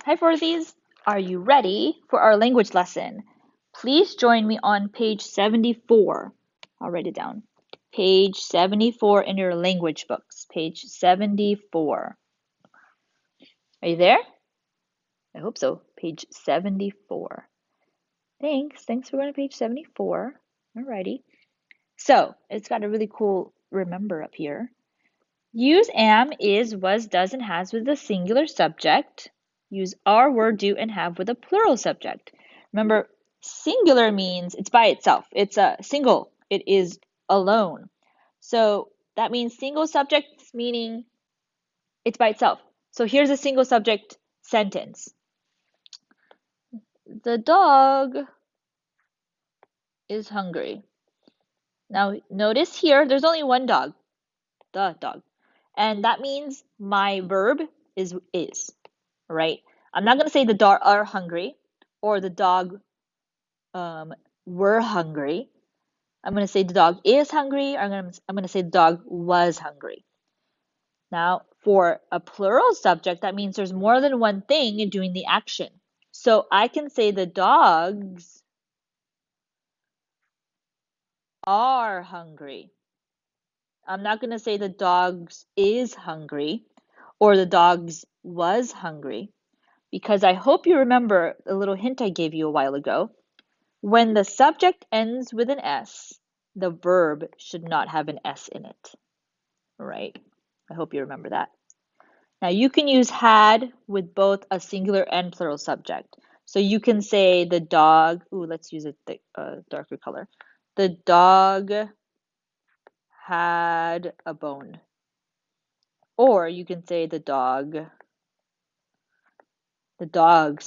Hi, Fourthies! Are you ready for our language lesson? Please join me on page 74. I'll write it down. Page 74 in your language books. Page 74. Are you there? I hope so. Page 74. Thanks. Thanks for going to page 74. Alrighty. So, it's got a really cool remember up here. Use am, is, was, does, and has with the singular subject. Use are, were, do, and have with a plural subject. Remember, singular means it's by itself. It's a single. It is alone. So that means single subjects meaning it's by itself. So here's a single subject sentence. The dog is hungry. Now notice here, there's only one dog, the dog. And that means my verb is, right? I'm not going to say the dog are hungry or the dog were hungry. I'm going to say the dog is hungry. I'm going to say the dog was hungry. Now, for a plural subject, that means there's more than one thing doing the action. So I can say the dogs are hungry. I'm not going to say the dogs is hungry or the dogs was hungry because I hope you remember a little hint I gave you a while ago. When the subject ends with an S, the verb should not have an S in it. All right? I hope you remember that. Now you can use had with both a singular and plural subject. So you can say the dog, let's use a darker color. The dog had a bone. Or you can say the dogs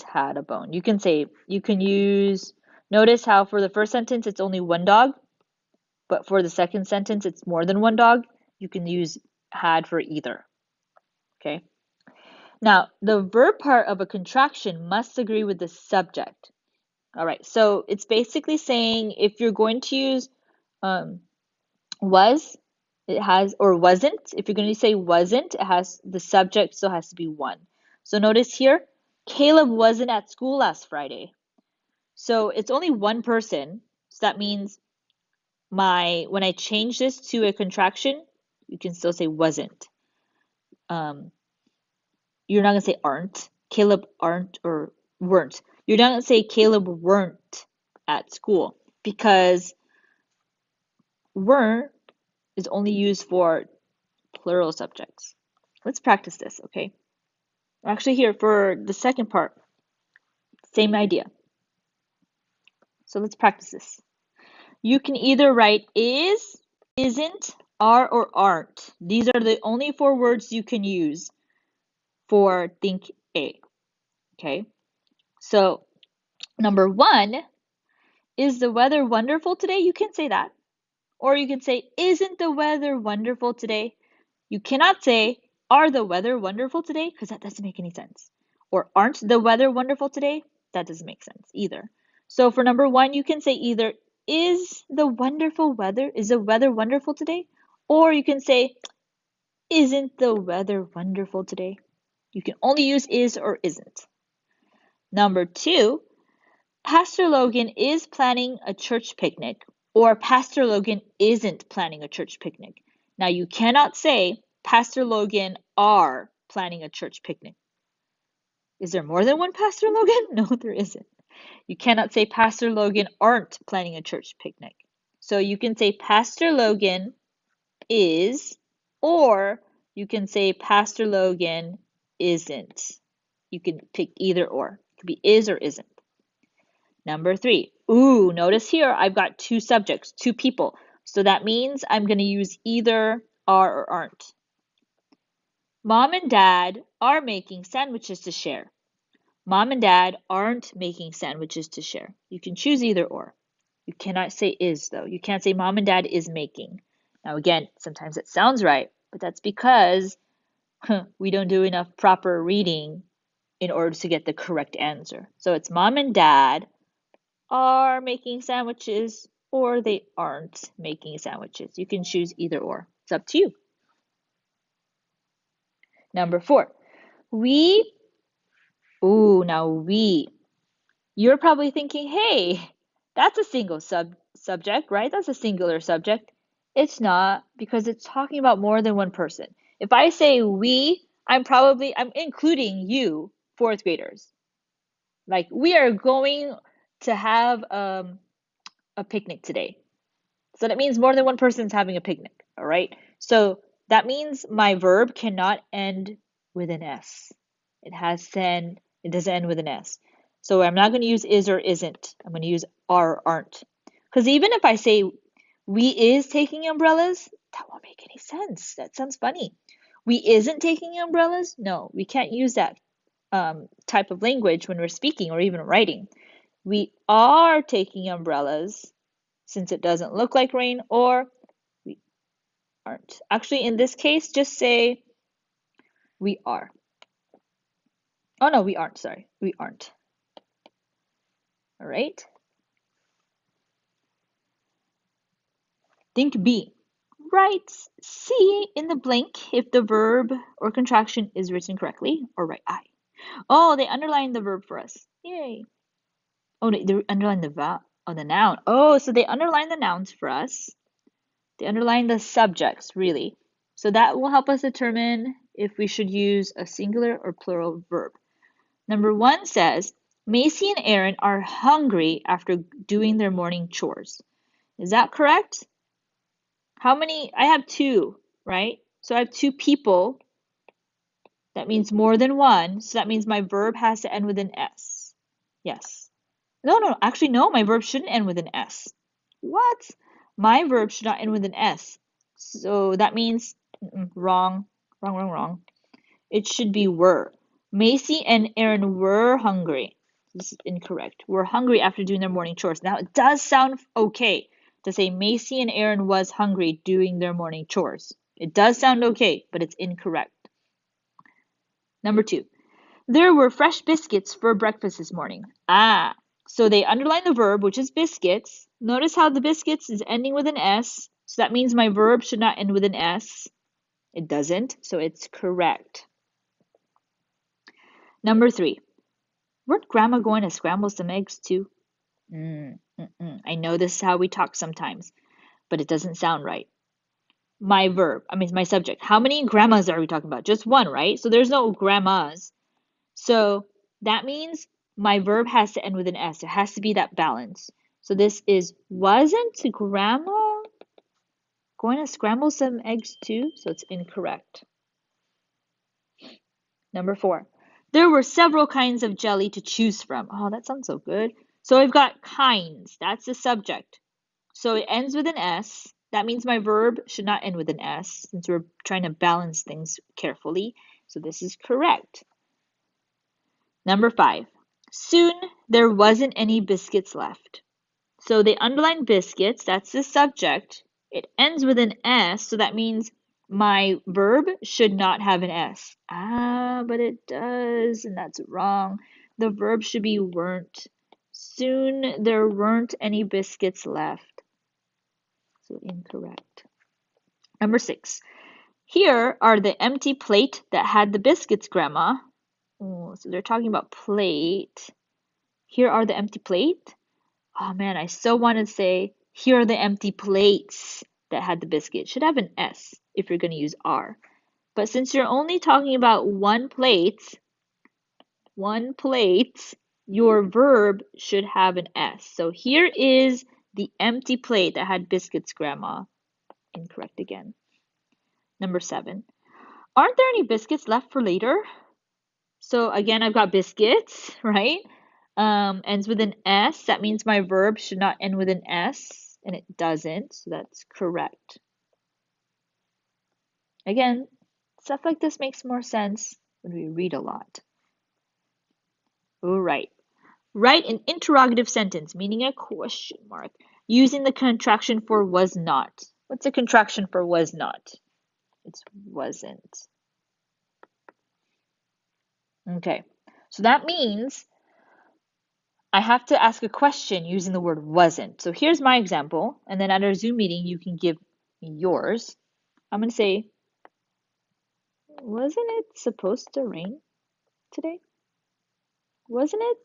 had a bone. You can use, notice how for the first sentence it's only one dog, but for the second sentence it's more than one dog. You can use had for either. Okay? Now, the verb part of a contraction must agree with the subject. All right, so it's basically saying if you're going to use was, it has, or wasn't. If you're going to say wasn't, it has, the subject still has to be one. So notice here, Caleb wasn't at school last Friday. So it's only one person. So that means when I change this to a contraction, you can still say wasn't. You're not going to say aren't. Caleb aren't or weren't. You're not going to say Caleb weren't at school because weren't is only used for plural subjects. Let's practice this, okay? Actually, here for the second part, same idea. So let's practice this. You can either write is, isn't, are, or aren't. These are the only four words you can use for think A, okay? So number one, is the weather wonderful today? You can say that. Or you can say, isn't the weather wonderful today? You cannot say, are the weather wonderful today? Because that doesn't make any sense. Or aren't the weather wonderful today? That doesn't make sense either. So for number one, you can say either, is the weather wonderful today? Or you can say, isn't the weather wonderful today? You can only use is or isn't. Number two, Pastor Logan is planning a church picnic, or Pastor Logan isn't planning a church picnic. Now, you cannot say Pastor Logan are planning a church picnic. Is there more than one Pastor Logan? No, there isn't. You cannot say Pastor Logan aren't planning a church picnic. So you can say Pastor Logan is, or you can say Pastor Logan isn't. You can pick either or. It could be is or isn't. Number three. Notice here I've got two subjects, two people. So that means I'm going to use either are or aren't. Mom and Dad are making sandwiches to share. Mom and Dad aren't making sandwiches to share. You can choose either or. You cannot say is, though. You can't say Mom and Dad is making. Now, again, sometimes it sounds right, but that's because we don't do enough proper reading in order to get the correct answer. So it's Mom and Dad are making sandwiches or they aren't making sandwiches. You can choose either or. It's up to you. Number four, we Ooh, now we. You're probably thinking, hey, that's a single subject, right? That's a singular subject. It's not because it's talking about more than one person. If I say we, I'm including you, fourth graders. Like we are going to have a picnic today. So that means more than one person's having a picnic, all right? So that means my verb cannot end with an S. It doesn't end with an S. So I'm not going to use is or isn't. I'm going to use are or aren't. Because even if I say we is taking umbrellas, that won't make any sense. That sounds funny. We isn't taking umbrellas? No, we can't use that type of language when we're speaking or even writing. We are taking umbrellas since it doesn't look like rain, or we aren't. Actually, in this case, just say we are. Oh no, we aren't, sorry. We aren't. All right. Think B. Write C in the blank if the verb or contraction is written correctly, or write I. Oh, they underlined the verb for us. Yay. Oh, they underlined the noun. Oh, so they underlined the nouns for us. They underline the subjects, really. So that will help us determine if we should use a singular or plural verb. Number 1 says, Macy and Aaron are hungry after doing their morning chores. Is that correct? How many? I have 2, right? So I have 2 people. That means more than one. So that means my verb has to end with an S. Yes. No, actually, no, my verb shouldn't end with an S. What? My verb should not end with an S. So that means wrong. It should be were. Macy and Aaron were hungry. This is incorrect. Were hungry after doing their morning chores. Now, it does sound okay to say Macy and Aaron was hungry doing their morning chores. It does sound okay, but it's incorrect. Number 2. There were fresh biscuits for breakfast this morning. So they underline the verb, which is biscuits. Notice how the biscuits is ending with an S. So that means my verb should not end with an S. It doesn't, so it's correct. Number 3. Weren't Grandma going to scramble some eggs too? I know this is how we talk sometimes, but it doesn't sound right. My subject. How many grandmas are we talking about? Just one, right? So there's no grandmas. So that means my verb has to end with an S. There has to be that balance. So this is, wasn't Grandma going to scramble some eggs too? So it's incorrect. Number 4. There were several kinds of jelly to choose from. Oh, that sounds so good. So I've got kinds. That's the subject. So it ends with an S. That means my verb should not end with an S since we're trying to balance things carefully. So this is correct. Number 5. Soon there wasn't any biscuits left. So they underline biscuits. That's the subject. It ends with an S, so that means my verb should not have an S. But it does, and that's wrong. The verb should be weren't. Soon there weren't any biscuits left. So incorrect. Number 6. Here are the empty plate that had the biscuits, Grandma. Oh, so they're talking about plate. Here are the empty plate. Oh man, I so want to say, here are the empty plates that had the biscuit. Should have an S if you're going to use are. But since you're only talking about one plate, your verb should have an S. So here is the empty plate that had biscuits, Grandma. Incorrect again. Number 7. Aren't there any biscuits left for later? So again, I've got biscuits, right? Ends with an S. That means my verb should not end with an S, and it doesn't, so that's correct. Again, stuff like this makes more sense when we read a lot. All right. Write an interrogative sentence, meaning a question mark, using the contraction for was not. What's a contraction for was not? It's wasn't. Okay, so that means I have to ask a question using the word wasn't. So here's my example, and then at our Zoom meeting, you can give me yours. I'm going to say, wasn't it supposed to rain today? Wasn't it?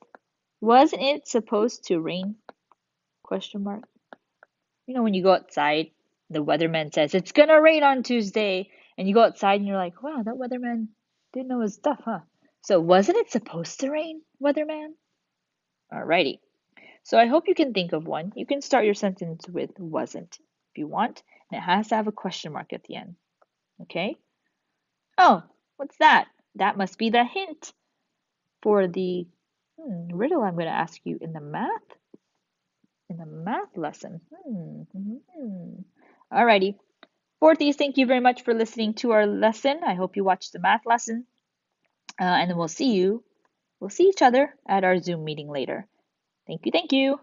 Wasn't it supposed to rain? Question mark. You know when you go outside, the weatherman says it's gonna rain on Tuesday, and you go outside and you're like, wow, that weatherman didn't know his stuff, huh? So wasn't it supposed to rain, weatherman? Alrighty. So I hope you can think of one. You can start your sentence with wasn't if you want, and it has to have a question mark at the end. Okay? Oh, what's that? That must be the hint for the riddle I'm going to ask you in the math lesson. Alrighty. Fourthies, thank you very much for listening to our lesson. I hope you watched the math lesson. And then we'll see each other at our Zoom meeting later. Thank you.